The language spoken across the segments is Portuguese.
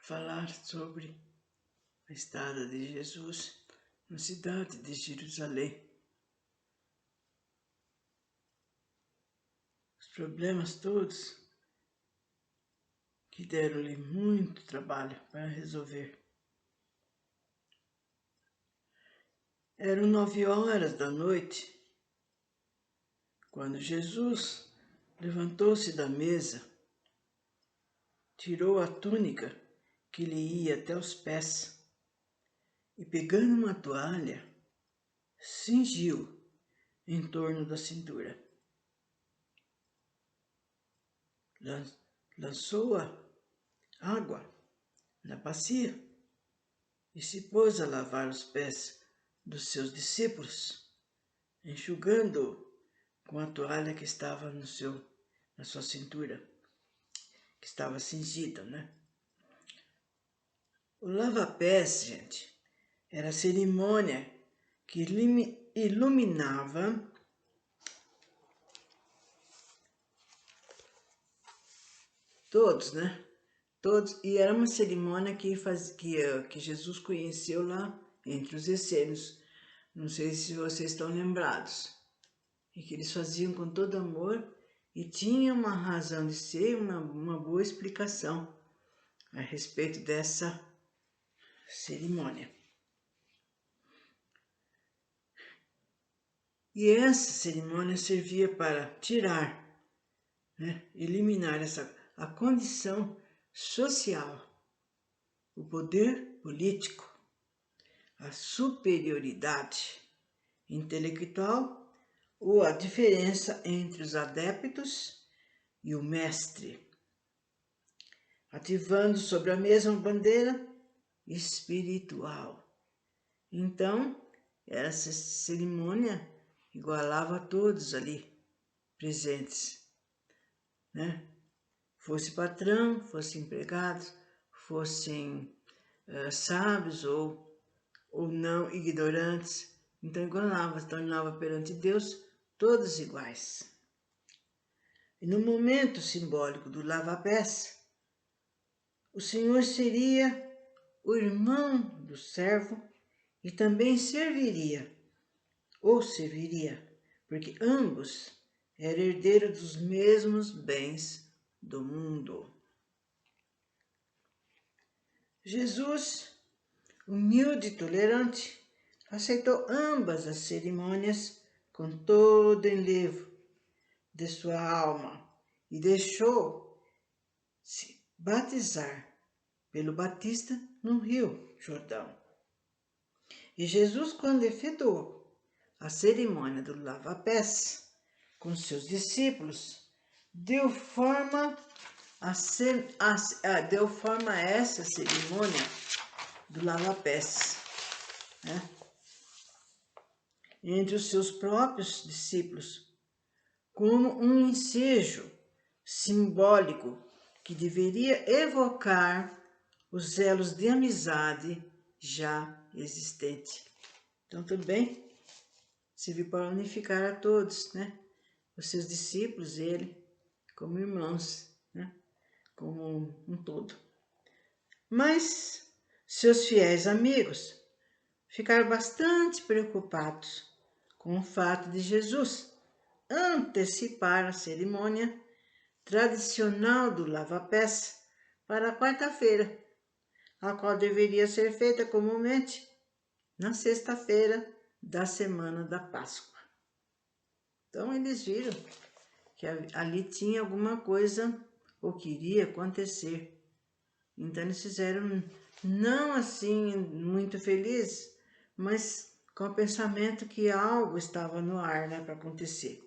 falar sobre a estada de Jesus na cidade de Jerusalém. Os problemas todos que deram-lhe muito trabalho para resolver. Eram 9 horas da noite, quando Jesus levantou-se da mesa, tirou a túnica que lhe ia até os pés e, pegando uma toalha, cingiu em torno da cintura. Lançou a água na bacia e se pôs a lavar os pés dos seus discípulos, enxugando com a toalha que estava na sua cintura, que estava cingida, né? O lava-pés, gente, era a cerimônia que iluminava todos, né? Todos, e era uma cerimônia que Jesus conheceu lá entre os essênios. Não sei se vocês estão lembrados. E que eles faziam com todo amor e tinha uma razão de ser, uma boa explicação a respeito dessa cerimônia. E essa cerimônia servia para tirar, né, eliminar a condição social, o poder político, a superioridade intelectual ou a diferença entre os adeptos e o mestre, ativando sobre a mesma bandeira espiritual. Então, essa cerimônia igualava a todos ali presentes, né? Fosse patrão, fossem empregados, fossem sábios ou não ignorantes. Então igualava, tornava perante Deus todos iguais. E no momento simbólico do lava-pés, o Senhor seria o irmão do servo e também serviria, porque ambos eram herdeiros dos mesmos bens do mundo. Jesus, humilde e tolerante, aceitou ambas as cerimônias com todo o enlevo de sua alma e deixou-se batizar pelo Batista no Rio Jordão. E Jesus, quando efetuou a cerimônia do lava-pés com seus discípulos, deu forma a essa cerimônia do lava-pés, né, entre os seus próprios discípulos, como um ensejo simbólico que deveria evocar os elos de amizade já existente. Então, também serviu para unificar a todos, né? Os seus discípulos, ele, como irmãos, né? Como um todo. Mas seus fiéis amigos ficaram bastante preocupados com o fato de Jesus antecipar a cerimônia tradicional do lava-pés para a quarta-feira, a qual deveria ser feita comumente na sexta-feira da semana da Páscoa. Então eles viram que ali tinha alguma coisa ou que iria acontecer. Então eles fizeram, não assim muito felizes, mas com o pensamento que algo estava no ar, né, para acontecer.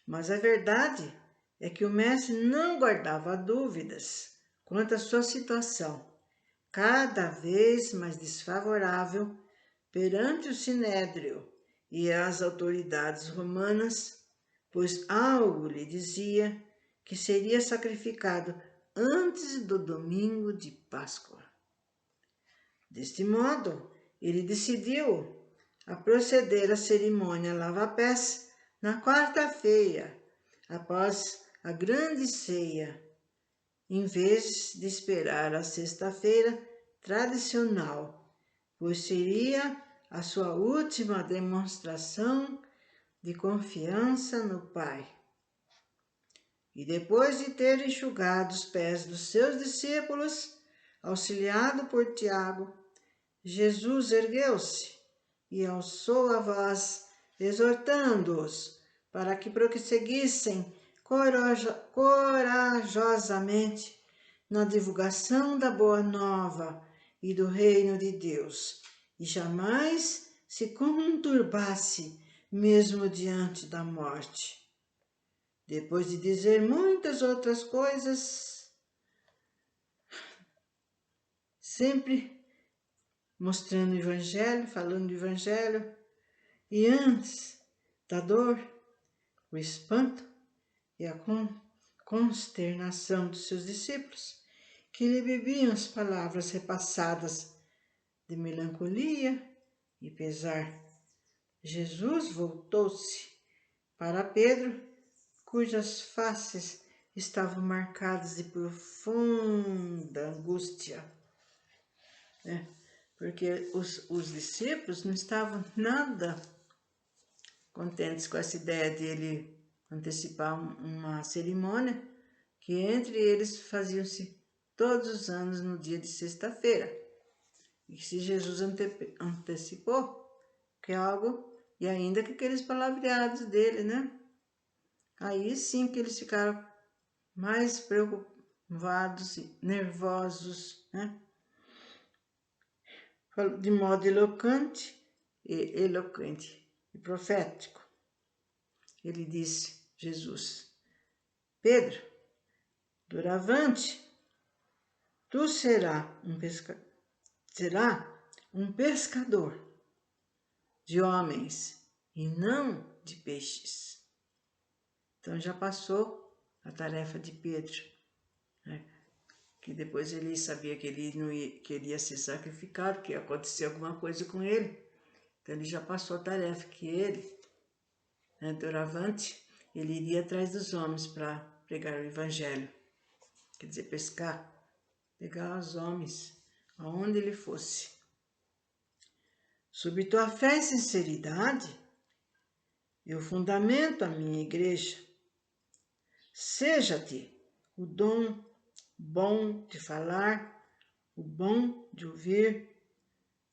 Mas a verdade é que o mestre não guardava dúvidas quanto à sua situação, cada vez mais desfavorável perante o sinédrio e as autoridades romanas, pois algo lhe dizia que seria sacrificado antes do domingo de Páscoa. Deste modo, ele decidiu a proceder à cerimônia lava-pés na quarta-feira, após a grande ceia, em vez de esperar a sexta-feira tradicional, pois seria a sua última demonstração de confiança no Pai. E depois de ter enxugado os pés dos seus discípulos, auxiliado por Tiago, Jesus ergueu-se e alçou a voz, exortando-os para que prosseguissem corajosamente na divulgação da boa nova e do reino de Deus, e jamais se conturbasse mesmo diante da morte. Depois de dizer muitas outras coisas, sempre mostrando o Evangelho, falando do Evangelho, e antes da dor, o espanto e a consternação dos seus discípulos, que lhe bebiam as palavras repassadas de melancolia e pesar, Jesus voltou-se para Pedro, cujas faces estavam marcadas de profunda angústia, porque os discípulos não estavam nada contentes com essa ideia de ele antecipar uma cerimônia que entre eles faziam-se todos os anos no dia de sexta-feira. E se Jesus antecipou, que é algo, e ainda que aqueles palavreados dele, né? Aí sim que eles ficaram mais preocupados e nervosos, né? De modo eloquente e profético. Ele disse, Jesus, Pedro, doravante, tu serás um pescador de homens e não de peixes. Então já passou a tarefa de Pedro, né? Que depois ele sabia que ele ia ser sacrificado, que ia acontecer alguma coisa com ele. Então ele já passou a tarefa que ele, né, doravante, ele iria atrás dos homens para pregar o evangelho. Quer dizer, pescar, pegar os homens, aonde ele fosse. Sob tua fé e sinceridade, eu fundamento a minha igreja. Seja-te o dom bom de falar, o bom de ouvir,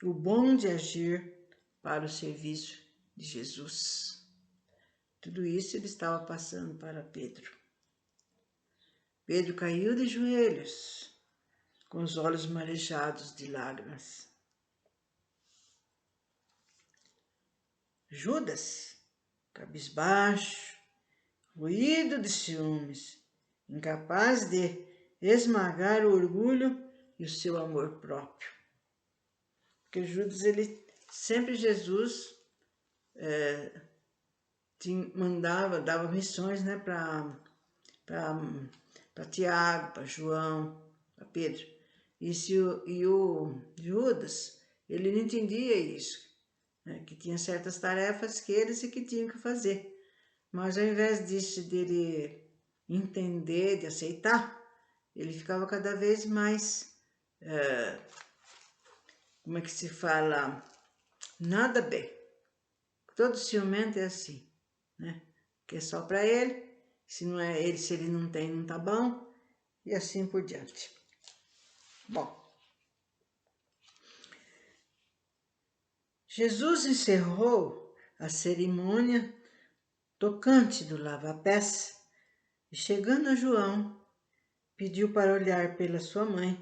o bom de agir para o serviço de Jesus. Tudo isso ele estava passando para Pedro. Pedro caiu de joelhos, com os olhos marejados de lágrimas. Judas, cabisbaixo, roído de ciúmes, incapaz de esmagar o orgulho e o seu amor próprio. Porque Judas, Jesus dava missões, né, para Tiago, para João, para Pedro. E o Judas, ele não entendia isso, né, que tinha certas tarefas que eles que tinham que fazer. Mas ao invés disso, dele entender, de aceitar, ele ficava cada vez mais, como é que se fala, nada bem. Todo ciumento é assim, né? Que é só para ele, se não é ele, se ele não tem, não tá bom, e assim por diante. Bom, Jesus encerrou a cerimônia tocante do lava-pés e, chegando a João, pediu para olhar pela sua mãe,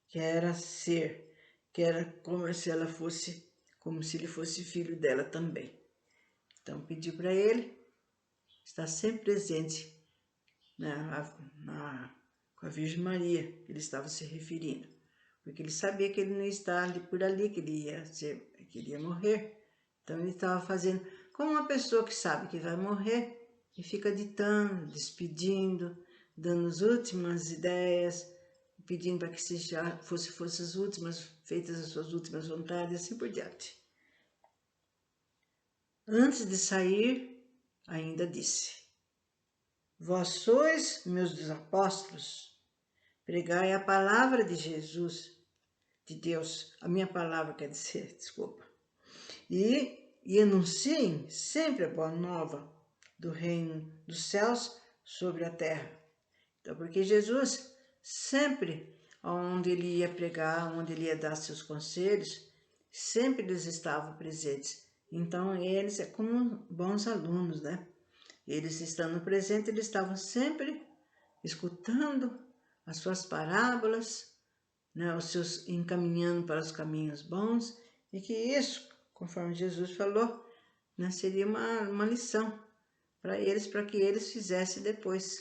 que era como se ele fosse filho dela também. Então pediu para ele estar sempre presente com a Virgem Maria, que ele estava se referindo, porque ele sabia que ele não ia estar por ali, que ele ia morrer. Então ele estava fazendo como uma pessoa que sabe que vai morrer e fica ditando, despedindo, dando as últimas ideias, pedindo para que fossem as últimas, feitas as suas últimas vontades, e assim por diante. Antes de sair, ainda disse, vós sois meus apóstolos, pregai a palavra de Jesus, de Deus, a minha palavra quer dizer, desculpa, e anunciem sempre a boa nova do reino dos céus sobre a terra. Então, porque Jesus sempre, onde ele ia pregar, onde ele ia dar seus conselhos, sempre eles estavam presentes. Então, eles é como bons alunos, né? Eles estando presentes, eles estavam sempre escutando as suas parábolas, né? Os seus encaminhando para os caminhos bons, e que isso, conforme Jesus falou, né? Seria uma lição para que eles fizessem depois,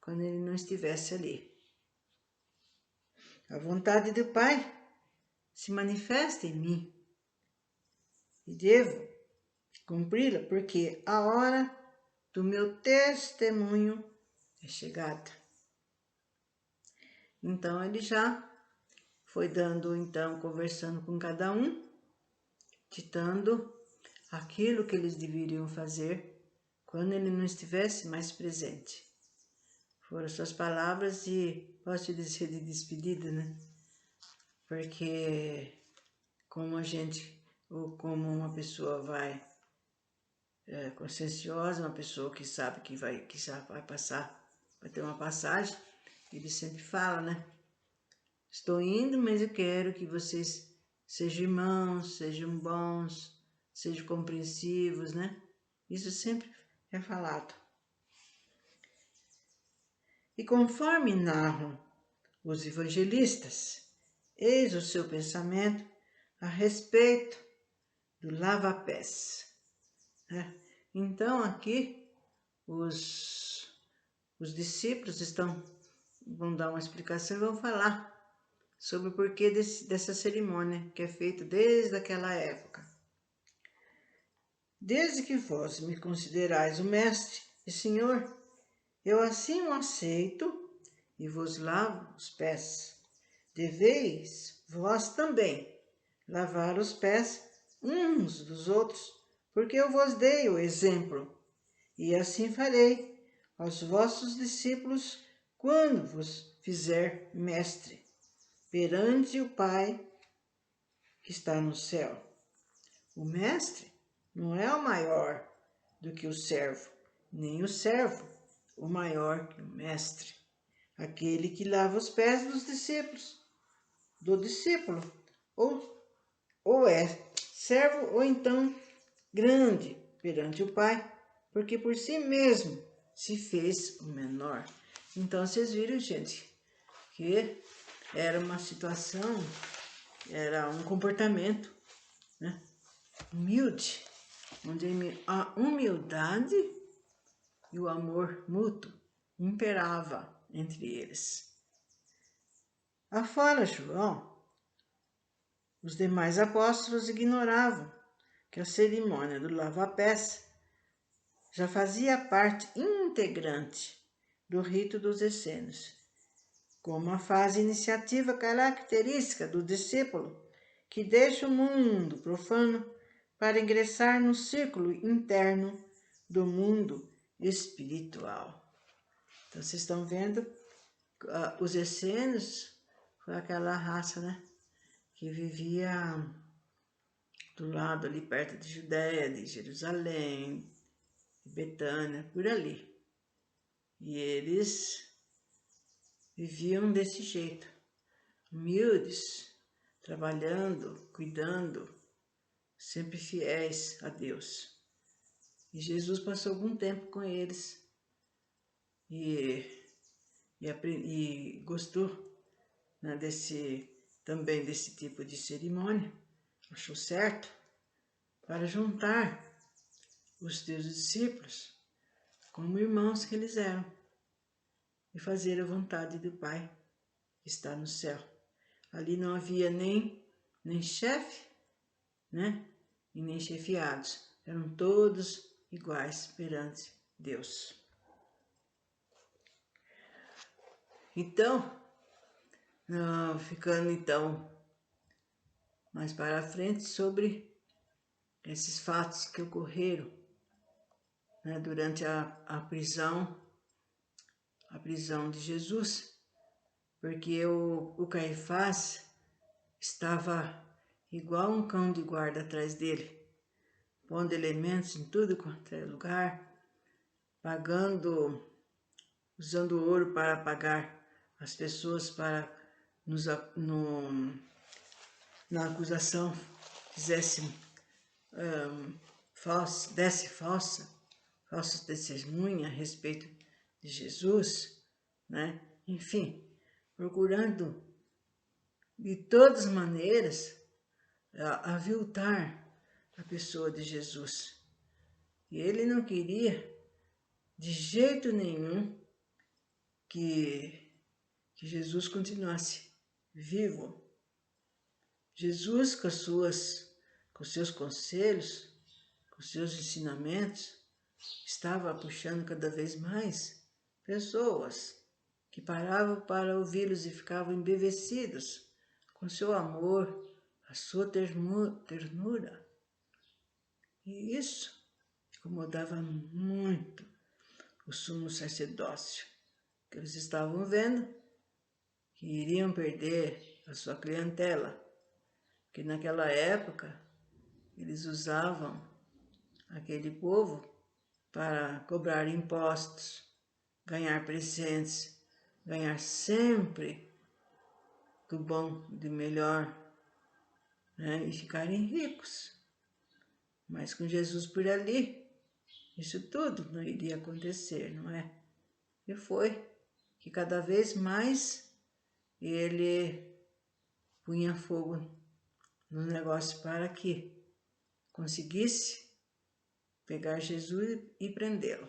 quando ele não estivesse ali. A vontade do Pai se manifesta em mim e devo cumpri-la, porque a hora do meu testemunho é chegada. Então ele já foi dando, então, conversando com cada um, ditando aquilo que eles deveriam fazer quando ele não estivesse mais presente. Foram suas palavras de, posso dizer, de despedida, né? Porque como a gente, ou como uma pessoa vai conscienciosa, uma pessoa que sabe que já vai passar, vai ter uma passagem, ele sempre fala, né? Estou indo, mas eu quero que vocês sejam irmãos, sejam bons, sejam compreensivos, né? Isso sempre é falado. E conforme narram os evangelistas, eis o seu pensamento a respeito do lava-pés, né? Então aqui os discípulos vão dar uma explicação e vão falar sobre o porquê dessa cerimônia que é feita desde aquela época. Desde que vós me considerais o mestre e senhor, eu assim o aceito e vos lavo os pés. Deveis vós também lavar os pés uns dos outros, porque eu vos dei o exemplo, e assim farei aos vossos discípulos quando vos fizer mestre perante o Pai que está no céu. O mestre não é o maior do que o servo, nem o servo o maior que o mestre. Aquele que lava os pés do discípulo, ou é servo ou então grande perante o Pai, porque por si mesmo se fez o menor. Então vocês viram, gente, que era uma situação, era um comportamento, né, humilde, onde a humildade e o amor mútuo imperava entre eles. Afora João, os demais apóstolos ignoravam que a cerimônia do lava-pés já fazia parte integrante do rito dos essênios, como a fase iniciativa característica do discípulo que deixa o mundo profano para ingressar no círculo interno do mundo espiritual. Então, vocês estão vendo, os essênios foi aquela raça, né, que vivia do lado ali perto de Judéia, de Jerusalém, de Betânia, por ali. E eles viviam desse jeito, humildes, trabalhando, cuidando, sempre fiéis a Deus. E Jesus passou algum tempo com eles e gostou, né, também desse tipo de cerimônia, achou certo, para juntar os teus discípulos como irmãos que eles eram e fazer a vontade do Pai que está no céu. Ali não havia nem chefe, né, e nem chefiados, eram todos iguais perante Deus. Então, ficando então mais para frente sobre esses fatos que ocorreram, né, durante a prisão de Jesus. porque o Caifás estava igual um cão de guarda atrás dele, pondo elementos em tudo quanto é lugar, usando ouro para pagar as pessoas para na acusação fizesse falsa testemunha a respeito de Jesus, né? Enfim, procurando de todas as maneiras aviltar a pessoa de Jesus. E ele não queria de jeito nenhum que Jesus continuasse vivo. Jesus, com os seus conselhos, com os seus ensinamentos, estava puxando cada vez mais pessoas que paravam para ouvi-los e ficavam embevecidos com seu amor, a sua ternura. E isso incomodava muito o sumo sacerdócio, que eles estavam vendo que iriam perder a sua clientela, porque naquela época eles usavam aquele povo para cobrar impostos, ganhar presentes, ganhar sempre do bom e do melhor, né? E ficarem ricos. Mas com Jesus por ali, isso tudo não iria acontecer, não é? E foi que cada vez mais ele punha fogo no negócio para que conseguisse pegar Jesus e prendê-lo.